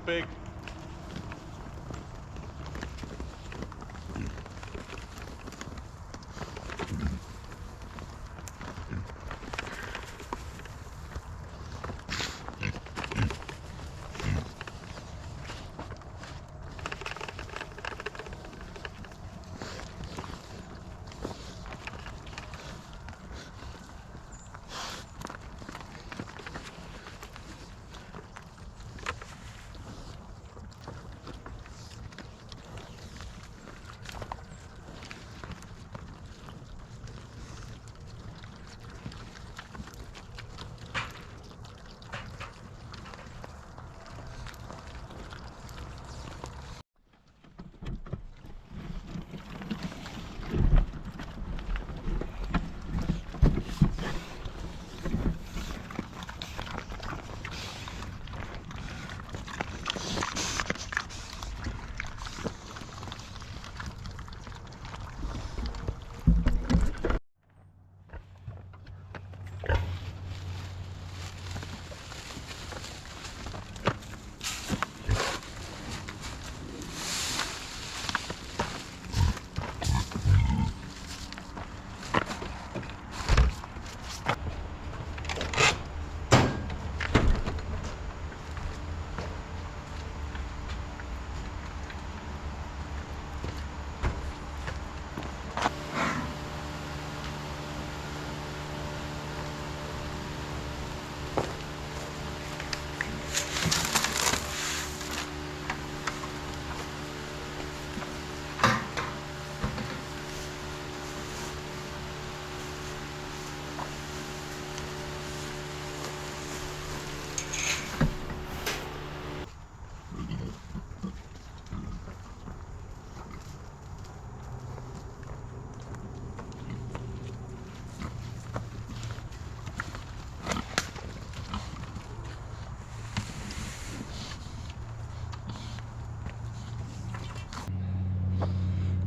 up, pig?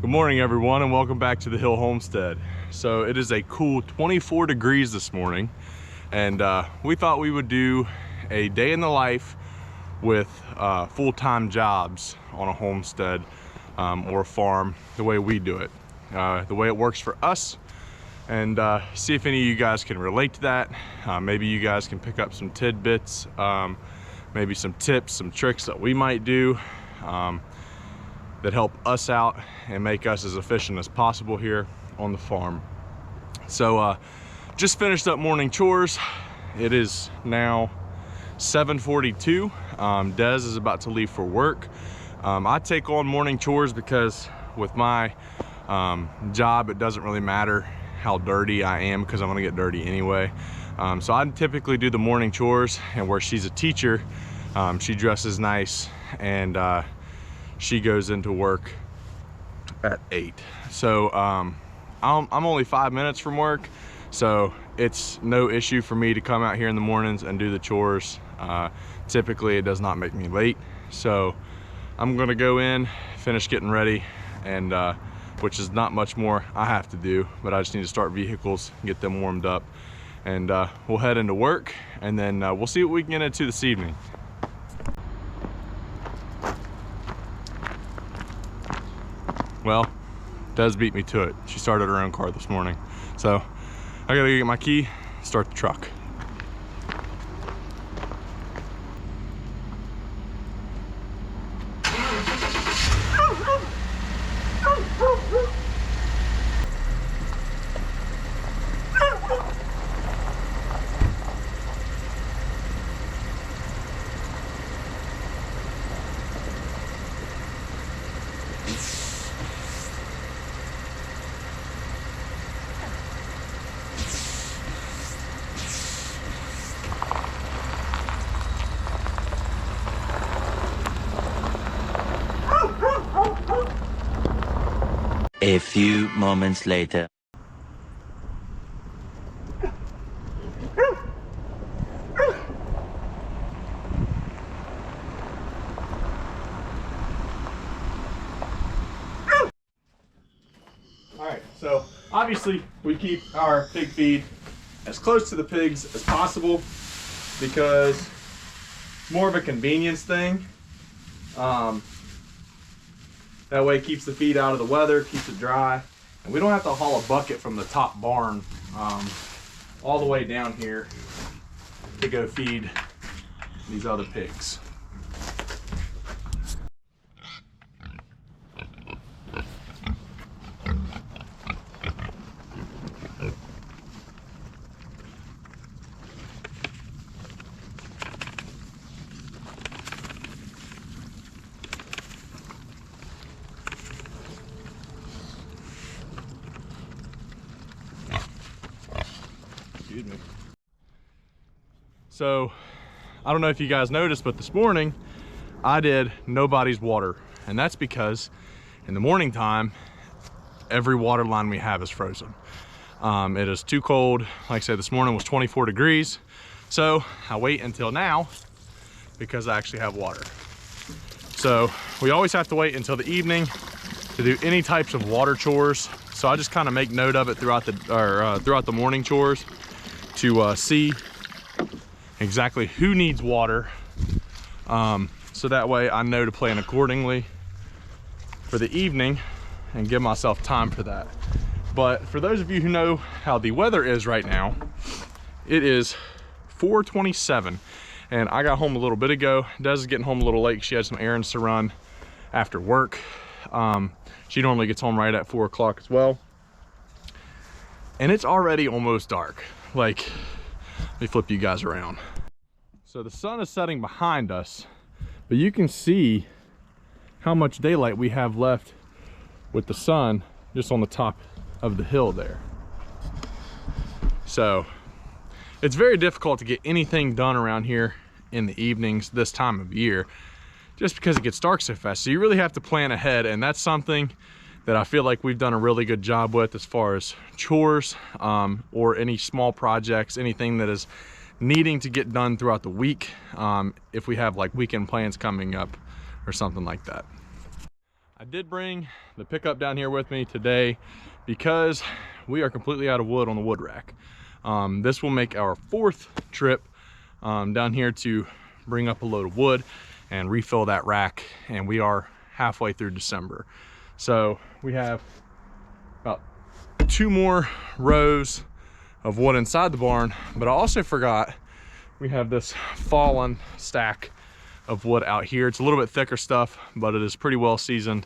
Good morning, everyone, and welcome back to the Hill Homestead. So it is a cool 24 degrees this morning, and we thought we would do a day in the life with full-time jobs on a homestead or a farm, the way we do it, the way it works for us, and see if any of you guys can relate to that. Maybe you guys can pick up some tidbits, maybe some tips, some tricks that we might do that help us out and make us as efficient as possible here on the farm. So just finished up morning chores. It is now 7:42. Des is about to leave for work. I take on morning chores because with my job, it doesn't really matter how dirty I am because I'm gonna get dirty anyway. So I typically do the morning chores, and where she's a teacher, she dresses nice and she goes into work at 8. So I'm only 5 minutes from work, so it's no issue for me to come out here in the mornings and do the chores. Typically it does not make me late. So I'm gonna go in, finish getting ready, and which is not much more I have to do, but I just need to start vehicles, get them warmed up, and we'll head into work, and then we'll see what we can get into this evening. Well, Des beat me to it. She started her own car this morning. So I gotta go get my key, start the truck. A few moments later. Alright, so obviously we keep our pig feed as close to the pigs as possible because it's more of a convenience thing That way it keeps the feed out of the weather, keeps it dry. And we don't have to haul a bucket from the top barn all the way down here to go feed these other pigs. Excuse me. So, I don't know if you guys noticed, but this morning I did nobody's water. And that's because in the morning time, every water line we have is frozen. It is too cold. Like I said, this morning was 24 degrees. So I wait until now because I actually have water. So we always have to wait until the evening to do any types of water chores. So I just kind of make note of it throughout the morning chores to see exactly who needs water. So that way I know to plan accordingly for the evening and give myself time for that. But for those of you who know how the weather is right now, it is 4:27 and I got home a little bit ago. Des is getting home a little late. She had some errands to run after work. She normally gets home right at 4 o'clock as well. And it's already almost dark. Like, let me flip you guys around. So the sun is setting behind us, but you can see how much daylight we have left with the sun just on the top of the hill there. So it's very difficult to get anything done around here in the evenings this time of year, just because it gets dark so fast. So you really have to plan ahead, and that's something that I feel like we've done a really good job with as far as chores or any small projects, anything that is needing to get done throughout the week, if we have like weekend plans coming up or something like that. I did bring the pickup down here with me today because we are completely out of wood on the wood rack. This will make our 4th trip down here to bring up a load of wood and refill that rack, and we are halfway through December. So we have about 2 more rows of wood inside the barn, but I also forgot we have this fallen stack of wood out here. It's a little bit thicker stuff, but it is pretty well seasoned,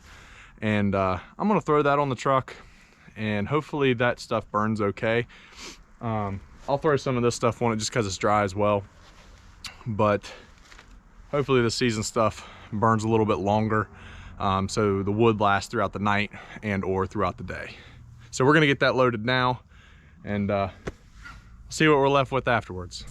and I'm gonna throw that on the truck and hopefully that stuff burns okay. I'll throw some of this stuff on it just because it's dry as well, but hopefully the seasoned stuff burns a little bit longer, so the wood lasts throughout the night and or throughout the day. So we're gonna get that loaded now and see what we're left with afterwards.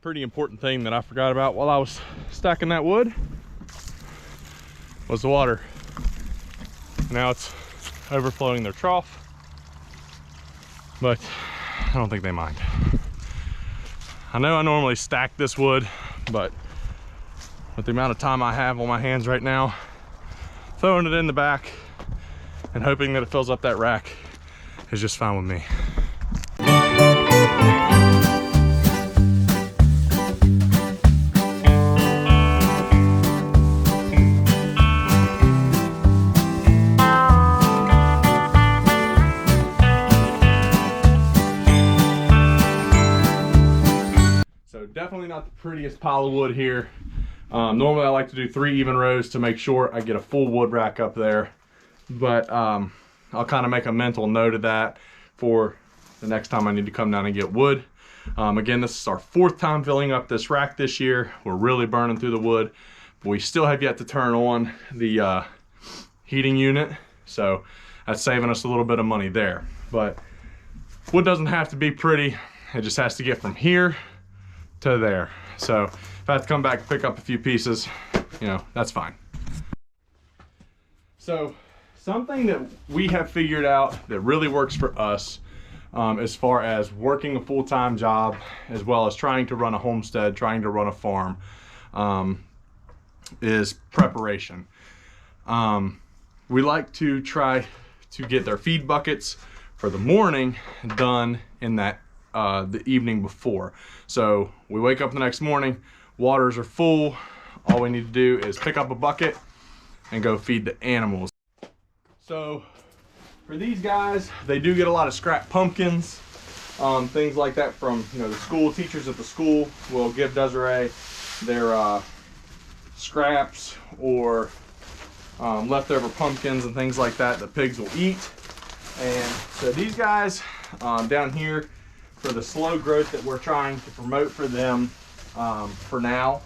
Pretty important thing that I forgot about while I was stacking that wood was the water. Now it's overflowing their trough, but I don't think they mind. I know I normally stack this wood, but with the amount of time I have on my hands right now, throwing it in the back and hoping that it fills up that rack is just fine with me. Definitely not the prettiest pile of wood here. Normally I like to do 3 even rows to make sure I get a full wood rack up there, but I'll kind of make a mental note of that for the next time I need to come down and get wood. Again, this is our 4th time filling up this rack this year. We're really burning through the wood, but we still have yet to turn on the heating unit, so that's saving us a little bit of money there. But wood doesn't have to be pretty, it just has to get from here to there. So if I have to come back and pick up a few pieces, you know, that's fine. So something that we have figured out that really works for us as far as working a full-time job, as well as trying to run a homestead, trying to run a farm, is preparation. We like to try to get their feed buckets for the morning done in that the evening before. So we wake up the next morning, waters are full. All we need to do is pick up a bucket and go feed the animals. So for these guys, they do get a lot of scrap pumpkins, things like that from, you know, the school teachers at the school will give Desiree their scraps or leftover pumpkins and things like that the pigs will eat. And so these guys down here, for the slow growth that we're trying to promote for them, for now,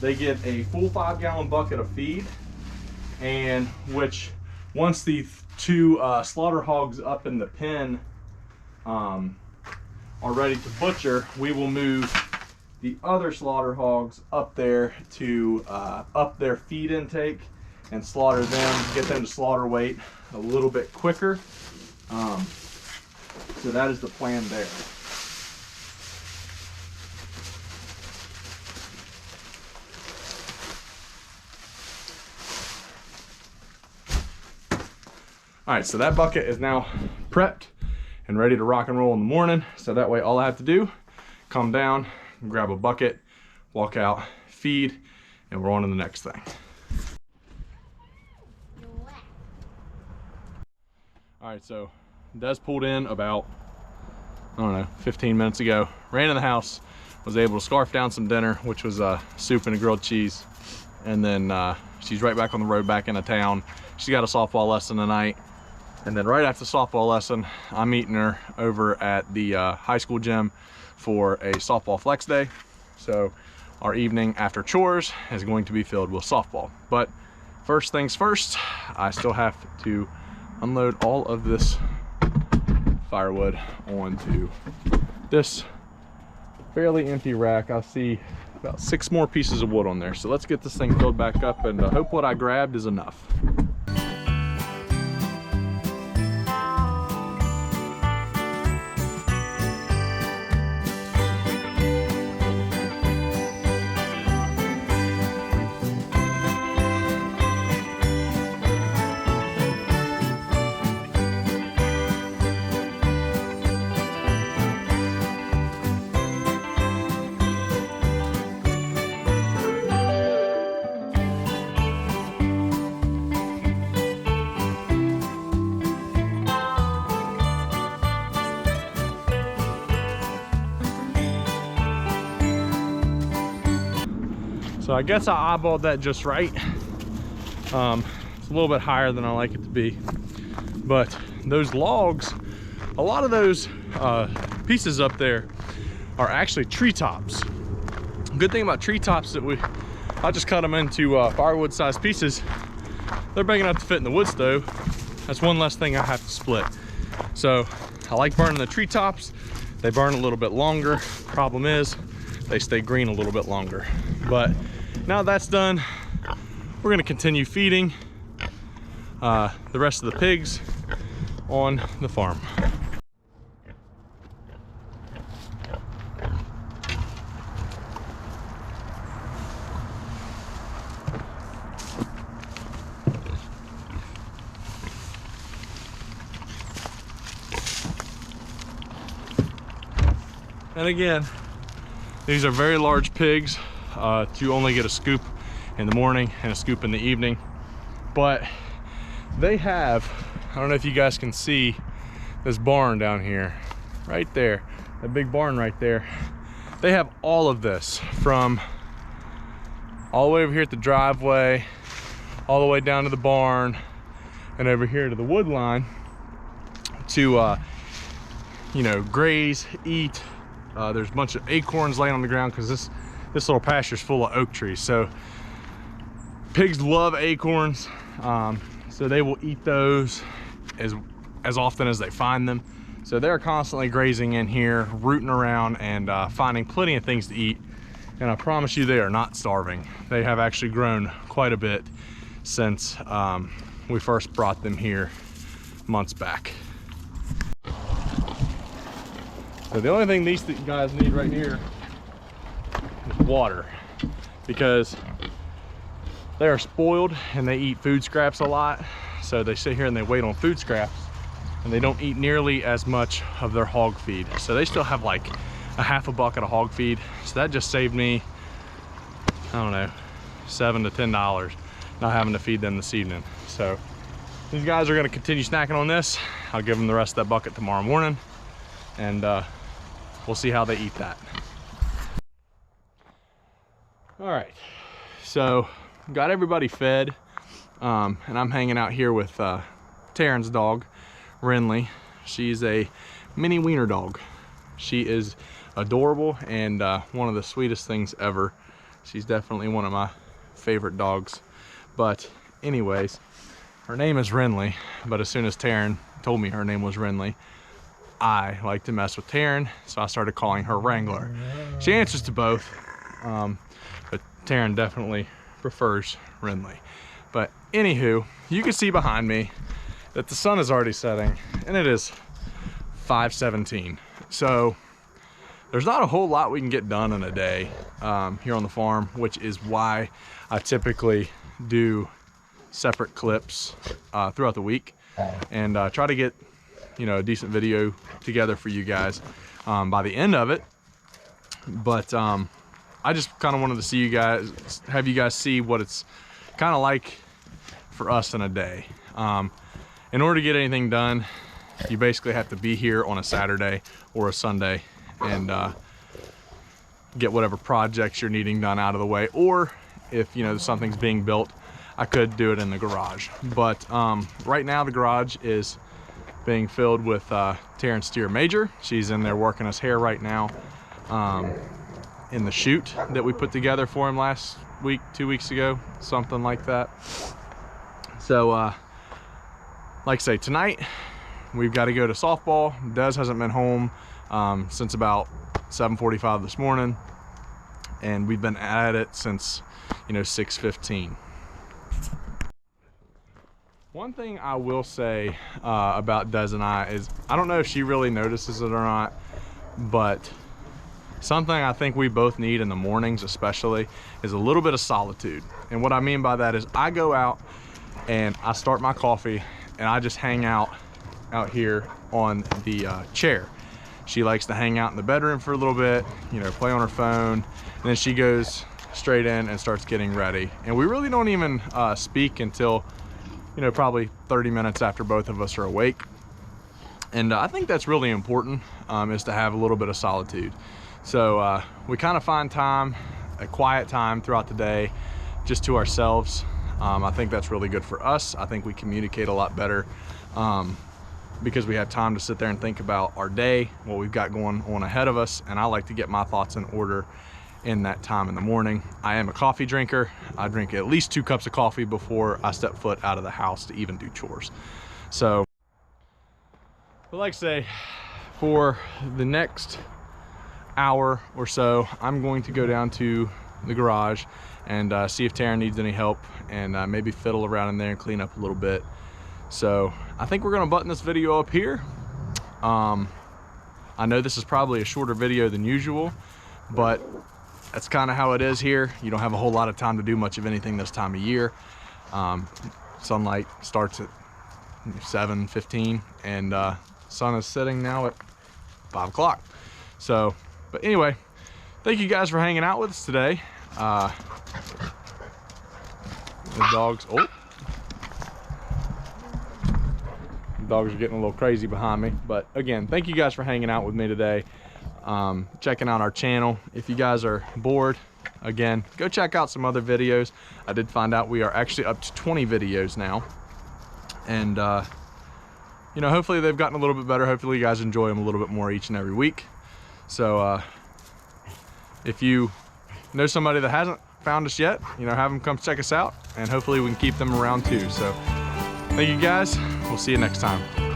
they get a full 5-gallon bucket of feed, and which once the 2 slaughter hogs up in the pen are ready to butcher, we will move the other slaughter hogs up there to up their feed intake and slaughter them, get them to slaughter weight a little bit quicker. So that is the plan there. All right, so that bucket is now prepped and ready to rock and roll in the morning. So that way all I have to do, come down, grab a bucket, walk out, feed, and we're on to the next thing. All right, so Des pulled in about, I don't know, 15 minutes ago, ran in the house, was able to scarf down some dinner, which was soup and a grilled cheese. And then she's right back on the road back into town. She's got a softball lesson tonight. And then right after the softball lesson, I'm meeting her over at the high school gym for a softball flex day. So our evening after chores is going to be filled with softball. But first things first, I still have to unload all of this firewood onto this fairly empty rack. I see about 6 more pieces of wood on there. So let's get this thing filled back up and hope what I grabbed is enough. So I guess I eyeballed that just right. It's a little bit higher than I like it to be. But those logs, a lot of those pieces up there are actually treetops. Good thing about treetops that I just cut them into firewood sized pieces. They're big enough to fit in the wood stove. That's one less thing I have to split. So I like burning the treetops. They burn a little bit longer. Problem is, they stay green a little bit longer. But now that's done, we're gonna continue feeding the rest of the pigs on the farm. And again, these are very large pigs to only get a scoop in the morning and a scoop in the evening. But they have, I don't know if you guys can see this barn down here, right there, that big barn right there. They have all of this from all the way over here at the driveway, all the way down to the barn, and over here to the wood line to, you know, graze, eat. There's a bunch of acorns laying on the ground because this little pasture is full of oak trees. So pigs love acorns, so they will eat those as often as they find them. So they're constantly grazing in here, rooting around, and finding plenty of things to eat. And I promise you, they are not starving. They have actually grown quite a bit since we first brought them here months back. So the only thing these guys need right here is water, because they are spoiled and they eat food scraps a lot. So they sit here and they wait on food scraps, and they don't eat nearly as much of their hog feed. So they still have like a half a bucket of hog feed. So that just saved me, I don't know, $7 to $10 not having to feed them this evening. So these guys are gonna continue snacking on this. I'll give them the rest of that bucket tomorrow morning, and we'll see how they eat that. All right, so got everybody fed, and I'm hanging out here with Taryn's dog, Renly. She's a mini wiener dog. She is adorable and one of the sweetest things ever. She's definitely one of my favorite dogs. But anyways, her name is Renly, but as soon as Taryn told me her name was Renly, I like to mess with Taryn, so I started calling her Wrangler. She answers to both, but Taryn definitely prefers Renly. But anywho, you can see behind me that the sun is already setting, and it is 5:17. So there's not a whole lot we can get done in a day here on the farm, which is why I typically do separate clips throughout the week, and try to get, you know, a decent video together for you guys by the end of it. But I just kind of wanted to see you guys, have you guys see what it's kind of like for us in a day. In order to get anything done, you basically have to be here on a Saturday or a Sunday and get whatever projects you're needing done out of the way. Or if, you know, something's being built, I could do it in the garage. But right now the garage is being filled with Taryn Steer Major. She's in there working his hair right now in the chute that we put together for him last week, 2 weeks ago, something like that. So like I say, tonight we've got to go to softball. Des hasn't been home since about 7:45 this morning, and we've been at it since, you know, 6:15. One thing I will say about Des and I is, I don't know if she really notices it or not, but something I think we both need in the mornings especially is a little bit of solitude. And what I mean by that is I go out and I start my coffee and I just hang out here on the chair. She likes to hang out in the bedroom for a little bit, you know, play on her phone, and then she goes straight in and starts getting ready. And we really don't even speak until, you know, probably 30 minutes after both of us are awake. And I think that's really important, is to have a little bit of solitude. So we kind of find time, a quiet time throughout the day, just to ourselves. I think that's really good for us. I think we communicate a lot better because we have time to sit there and think about our day, what we've got going on ahead of us. And I like to get my thoughts in order in that time in the morning. I am a coffee drinker. I drink at least 2 cups of coffee before I step foot out of the house to even do chores. So, but like I say, for the next hour or so, I'm going to go down to the garage and see if Taryn needs any help, and maybe fiddle around in there and clean up a little bit. So I think we're gonna button this video up here. I know this is probably a shorter video than usual, but that's kind of how it is here. You don't have a whole lot of time to do much of anything this time of year. Sunlight starts at 7:15, and sun is setting now at 5 o'clock. So, but anyway, thank you guys for hanging out with us today. The dogs, the dogs are getting a little crazy behind me. But again, thank you guys for hanging out with me today, checking out our channel. If you guys are bored, again, go check out some other videos. I did find out we are actually up to 20 videos now, and you know, hopefully they've gotten a little bit better. Hopefully you guys enjoy them a little bit more each and every week. So if you know somebody that hasn't found us yet, you know, have them come check us out, and hopefully we can keep them around too. So thank you guys. We'll see you next time.